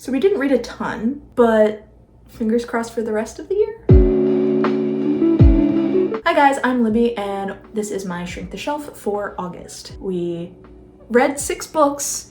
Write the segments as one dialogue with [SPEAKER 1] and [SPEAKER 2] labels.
[SPEAKER 1] So we didn't read a ton, but fingers crossed for the rest of the year. Hi guys, I'm Libby and this is my Shrink the Shelf for August. We read 6 books,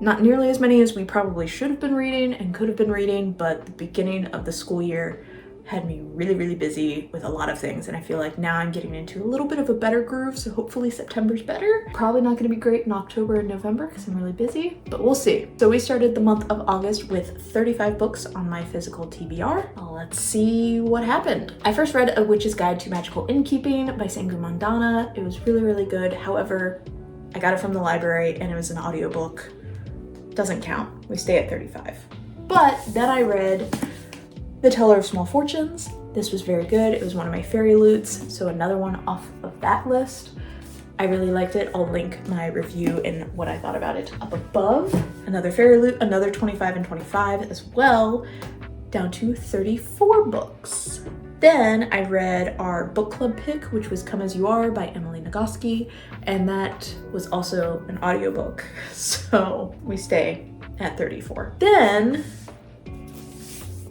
[SPEAKER 1] not nearly as many as we probably should have been reading and could have been reading, but the beginning of the school year had me really busy with a lot of things, and I feel like now I'm getting into a little bit of a better groove, so hopefully September's better. Probably not gonna be great in October and November because I'm really busy, but we'll see. So we started the month of August with 35 books on my physical TBR. Let's see what happened. I first read A Witch's Guide to Magical Innkeeping by Sangu Mandana. It was really good. However, I got it from the library and it was an audiobook. Doesn't count. We stay at 35. But then I read The Teller of Small Fortunes. This was very good. It was one of my fairy loots, so another one off of that list. I really liked it. I'll link my review and what I thought about it up above. Another fairy loot, another 25 and 25 as well, down to 34 books. Then I read our book club pick, which was Come As You Are by Emily Nagoski, and that was also an audiobook, so we stay at 34. Then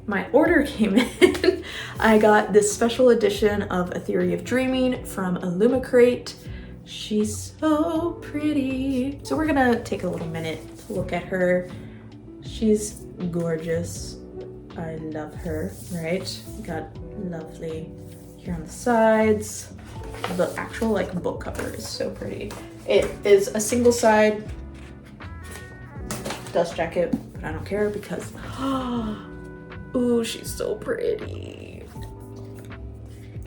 [SPEAKER 1] my order came in. I got this special edition of A Theory of Dreaming from Illumicrate. She's so pretty. So we're gonna take a little minute to look at her. She's gorgeous. I love her, right? Got lovely here on the sides. The actual like book cover is so pretty. It is a single side dust jacket, but I don't care because ooh, she's so pretty.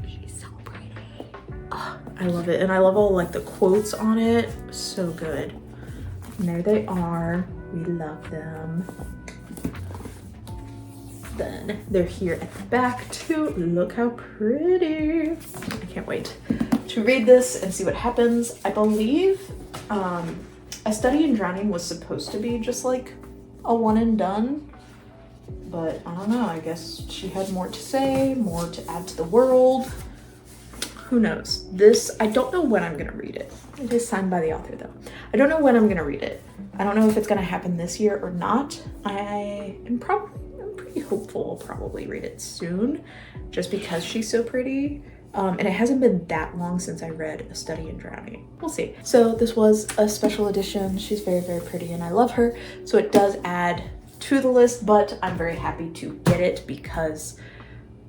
[SPEAKER 1] She's so pretty. Oh, I love it. And I love all like the quotes on it. So good. And there they are. We love them. Then they're here at the back too. Look how pretty. I can't wait to read this and see what happens. I believe A Study in Drowning was supposed to be just like a one and done. But I don't know, I guess she had more to say, more to add to the world. Who knows? This, I don't know when I'm gonna read it. It is signed by the author though. I don't know when I'm gonna read it. I don't know if it's gonna happen this year or not. I'm pretty hopeful I'll probably read it soon, just because she's so pretty. And it hasn't been that long since I read A Study in Drowning. We'll see. So this was a special edition. She's very pretty and I love her. So it does add to the list, but I'm very happy to get it because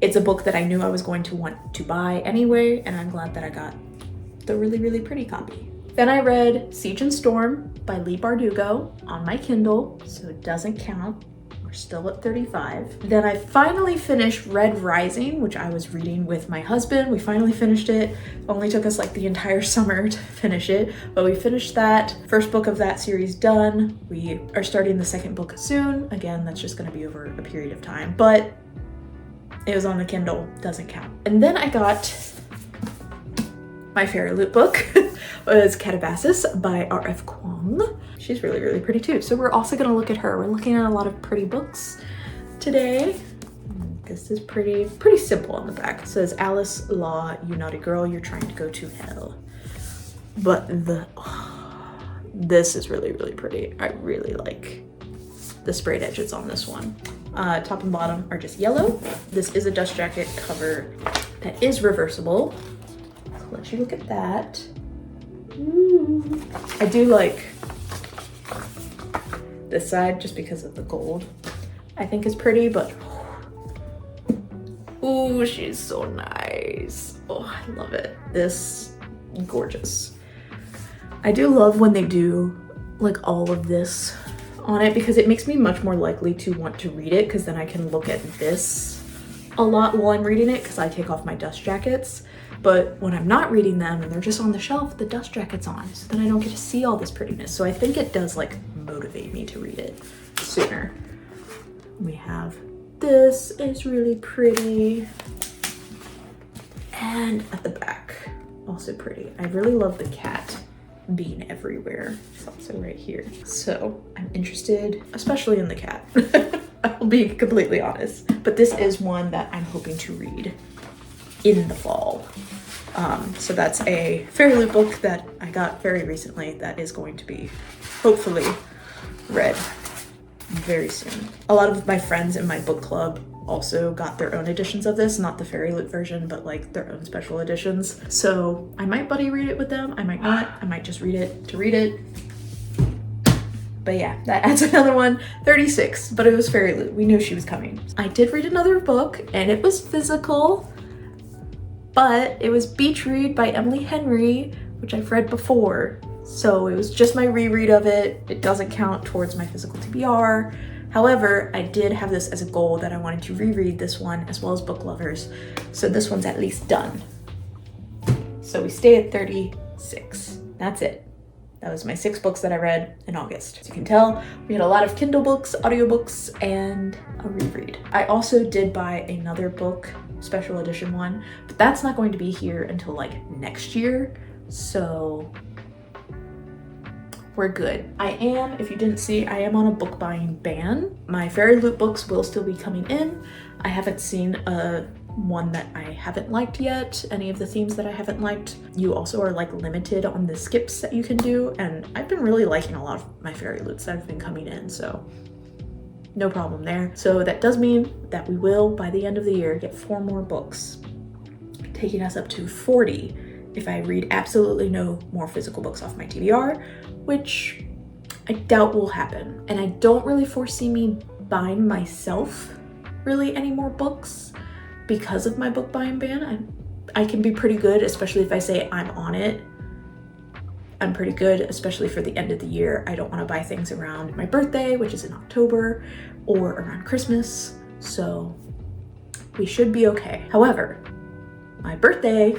[SPEAKER 1] it's a book that I knew I was going to want to buy anyway, and I'm glad that I got the really pretty copy. Then I read Siege and Storm by Leigh Bardugo on my Kindle, so it doesn't count. We're still at 35. Then I finally finished Red Rising, which I was reading with my husband. We finally finished it. It only took us like the entire summer to finish it, but we finished that. First book of that series done. We are starting the second book soon. Again, that's just gonna be over a period of time, but it was on the Kindle, doesn't count. And then I got my fairy loot book. Was Catabasis by R.F. Kuang. She's really pretty too. So we're also gonna look at her. We're looking at a lot of pretty books today. This is pretty simple on the back. It says, Alice Law, you naughty girl, you're trying to go to hell. But this is really pretty. I really like the sprayed edges on this one. Top and bottom are just yellow. This is a dust jacket cover that is reversible. I'll let you look at that. Ooh. I do like this side just because of the gold. I think is pretty, but ooh, she's so nice. Oh, I love it. This, gorgeous. I do love when they do like all of this on it because it makes me much more likely to want to read it, because then I can look at this a lot while I'm reading it because I take off my dust jackets. But when I'm not reading them and they're just on the shelf, the dust jacket's on, so then I don't get to see all this prettiness. So I think it does like motivate me to read it sooner. We have this, is really pretty. And at the back, also pretty. I really love the cat being everywhere. It's also right here. So I'm interested, especially in the cat. I'll be completely honest. But this is one that I'm hoping to read in the fall. So that's a fairy loot book that I got very recently that is going to be hopefully read very soon. A lot of my friends in my book club also got their own editions of this, not the Fairy Loot version, but like their own special editions. So I might buddy read it with them, I might not, I might just read it to read it. But yeah, that adds another one, 36, but it was Fairy Loot. We knew she was coming. I did read another book and it was physical, but it was Beach Read by Emily Henry, which I've read before. So it was just my reread of it. It doesn't count towards my physical TBR. However, I did have this as a goal that I wanted to reread this one as well as Book Lovers. So this one's at least done. So we stay at 36. That's it. That was my 6 books that I read in August. As you can tell, we had a lot of Kindle books, audiobooks, and a reread. I also did buy another book, special edition one, but that's not going to be here until like next year. So we're good. I am, if you didn't see, I am on a book buying ban. My Fairy Loot books will still be coming in. I haven't seen one that I haven't liked yet, any of the themes that I haven't liked. You also are like limited on the skips that you can do, and I've been really liking a lot of my Fairy Loots that have been coming in, so no problem there. So that does mean that we will, by the end of the year, get 4 more books, taking us up to 40 if I read absolutely no more physical books off my TBR, which I doubt will happen. And I don't really foresee me buying myself really any more books because of my book buying ban. I can be pretty good, especially if I say I'm on it. I'm pretty good, especially for the end of the year. I don't want to buy things around my birthday, which is in October, or around Christmas, so we should be okay. However, my birthday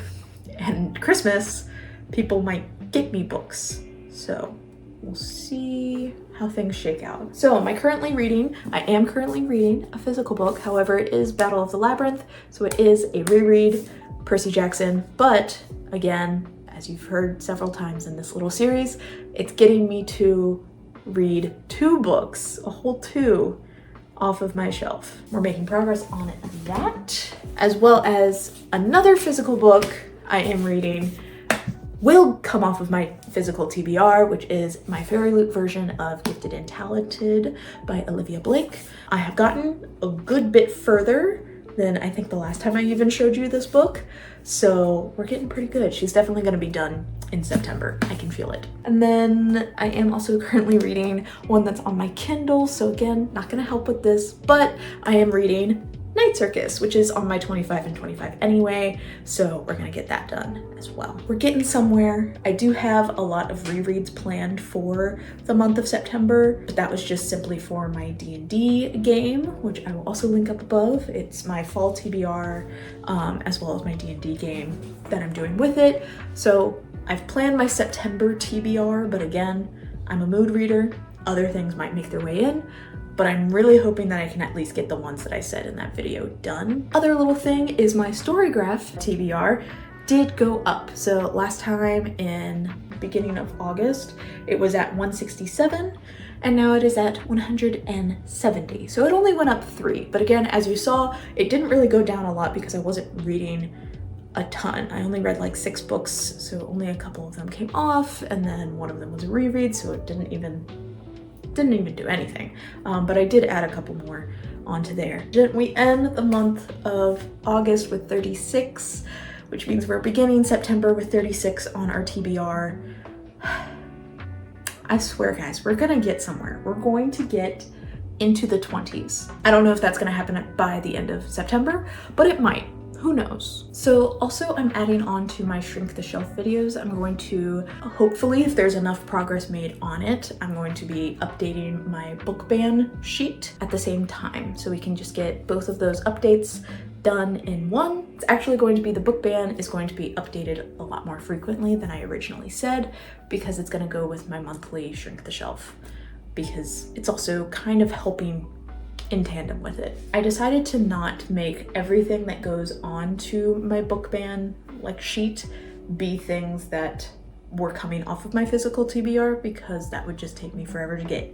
[SPEAKER 1] and Christmas, people might get me books, so we'll see how things shake out. So I am currently reading a physical book. However, it is Battle of the Labyrinth, so it is a reread, Percy Jackson, but again, as you've heard several times in this little series, it's getting me to read 2 books, a whole 2, off of my shelf. We're making progress on that, as well as another physical book I am reading will come off of my physical TBR, which is my Fairy Loot version of Gifted and Talented by Olivia Blake. I have gotten a good bit further than I think the last time I even showed you this book, so we're getting pretty good. She's definitely going to be done in September. I can feel it. And then I am also currently reading one that's on my Kindle, so again, not going to help with this, but I am reading Night Circus, which is on my 25 and 25 anyway, so we're gonna get that done as well. We're getting somewhere. I do have a lot of rereads planned for the month of September, but that was just simply for my D&D game, which I will also link up above. It's my fall TBR, as well as my D&D game that I'm doing with it. So I've planned my September TBR, but again, I'm a mood reader. Other things might make their way in, but I'm really hoping that I can at least get the ones that I said in that video done. Other little thing is my Storygraph TBR did go up. So last time in beginning of August, it was at 167, and now it is at 170. So it only went up 3, but again, as you saw, it didn't really go down a lot because I wasn't reading a ton. I only read like 6 books, so only a couple of them came off, and then one of them was a reread, so it didn't even do anything, but I did add a couple more onto there. We end the month of August with 36, which means we're beginning September with 36 on our TBR. I swear, guys, we're gonna get somewhere. We're going to get into the 20s. I don't know if that's gonna happen by the end of September, but it might. Who knows? So also I'm adding on to my Shrink the Shelf videos. I'm going to, hopefully if there's enough progress made on it, I'm going to be updating my BookBan sheet at the same time. So we can just get both of those updates done in one. It's actually going to be, the BookBan is going to be updated a lot more frequently than I originally said, because it's gonna go with my monthly Shrink the Shelf, because it's also kind of helping in tandem with it. I decided to not make everything that goes on to my BookBan like sheet be things that were coming off of my physical TBR, because that would just take me forever to get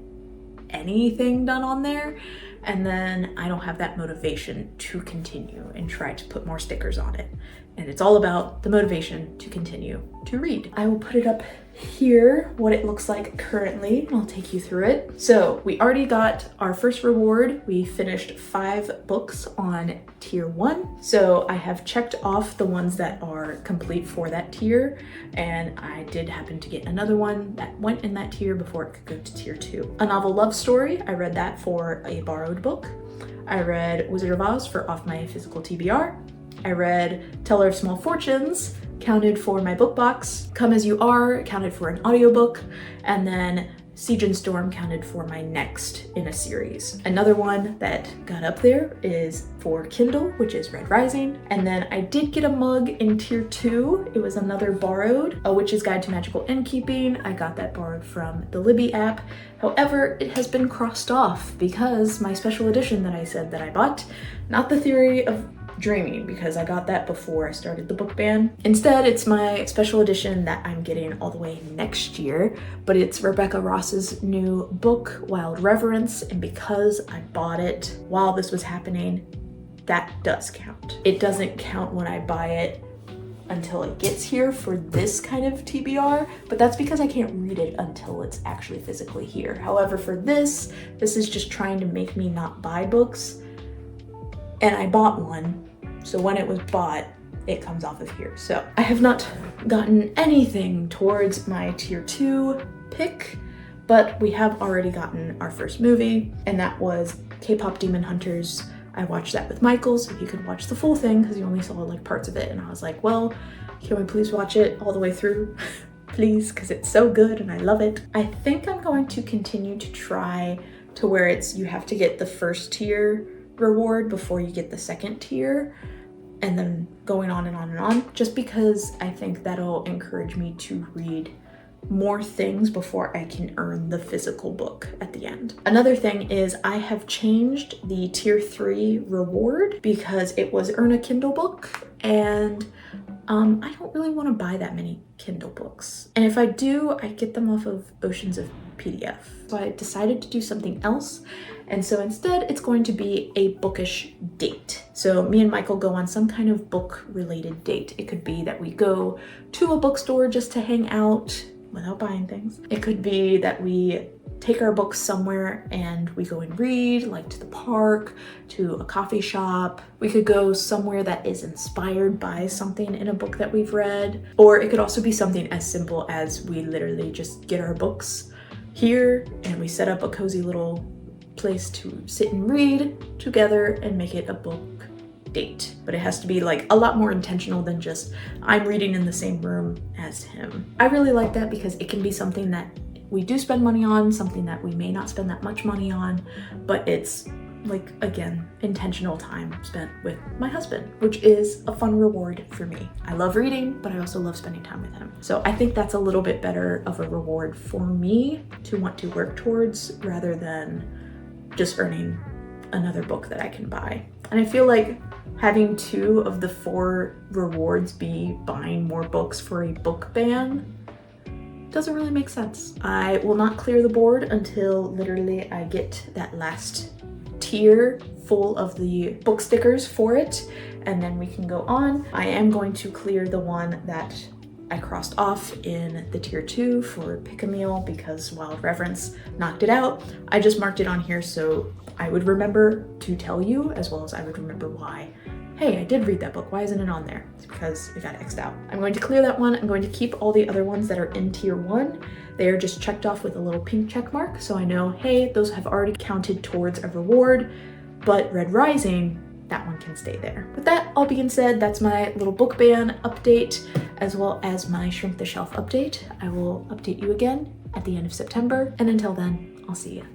[SPEAKER 1] anything done on there, and then I don't have that motivation to continue and try to put more stickers on it. And it's all about the motivation to continue to read. I will put it up here what it looks like currently. I'll take you through it. So we already got our first reward. We finished 5 books on tier 1. So I have checked off the ones that are complete for that tier, and I did happen to get another one that went in that tier before it could go to tier 2. A novel love story, I read that for a borrowed book. I read Wizard of Oz for off my physical TBR. I read Teller of Small Fortunes, counted for my book box. Come As You Are, counted for an audiobook. And then Siege and Storm counted for my next in a series. Another one that got up there is for Kindle, which is Red Rising. And then I did get a mug in tier 2. It was another borrowed, A Witch's Guide to Magical Innkeeping. I got that borrowed from the Libby app. However, it has been crossed off because my special edition that I said that I bought, not the Theory of Dreaming, because I got that before I started the BookBan. Instead, it's my special edition that I'm getting all the way next year, but it's Rebecca Ross's new book, Wild Reverence, and because I bought it while this was happening, that does count. It doesn't count when I buy it until it gets here for this kind of TBR, but that's because I can't read it until it's actually physically here. However, for this is just trying to make me not buy books, and I bought one. So when it was bought, it comes off of here. So I have not gotten anything towards my tier 2 pick, but we have already gotten our first movie, and that was K-Pop Demon Hunters. I watched that with Michael so he could watch the full thing because he only saw like parts of it, and I was like, well, can we please watch it all the way through? Please, because it's so good and I love it. I think I'm going to continue to try to where it's you have to get the first tier reward before you get the second tier, and then going on and on and on, just because I think that'll encourage me to read more things before I can earn the physical book at the end. Another thing is I have changed the tier 3 reward because it was earn a Kindle book, and I don't really want to buy that many Kindle books. And if I do, I get them off of Oceans of PDF. So I decided to do something else. And so instead it's going to be a bookish date. So me and Michael go on some kind of book related date. It could be that we go to a bookstore just to hang out without buying things. It could be that we take our books somewhere and we go and read, like to the park, to a coffee shop. We could go somewhere that is inspired by something in a book that we've read. Or it could also be something as simple as we literally just get our books here and we set up a cozy little place to sit and read together and make it a book date. But it has to be like a lot more intentional than just I'm reading in the same room as him. I really like that because it can be something that we do spend money on, something that we may not spend that much money on, but it's like, again, intentional time spent with my husband, which is a fun reward for me. I love reading, but I also love spending time with him. So I think that's a little bit better of a reward for me to want to work towards rather than just earning another book that I can buy. And I feel like having 2 of the 4 rewards be buying more books for a book ban doesn't really make sense. I will not clear the board until literally I get that last tier full of the book stickers for it, and then we can go on. I am going to clear the one that I crossed off in the tier 2 for Pick a Meal because Wild Reverence knocked it out. I just marked it on here so I would remember to tell you, as well as I would remember why. Hey, I did read that book, why isn't it on there? It's because it got X'd out. I'm going to clear that one. I'm going to keep all the other ones that are in tier 1. They are just checked off with a little pink check mark, so I know, hey, those have already counted towards a reward, but Red Rising, that one can stay there. With that all being said, that's my little book ban update, as well as my Shrink the Shelf update. I will update you again at the end of September, and until then, I'll see you.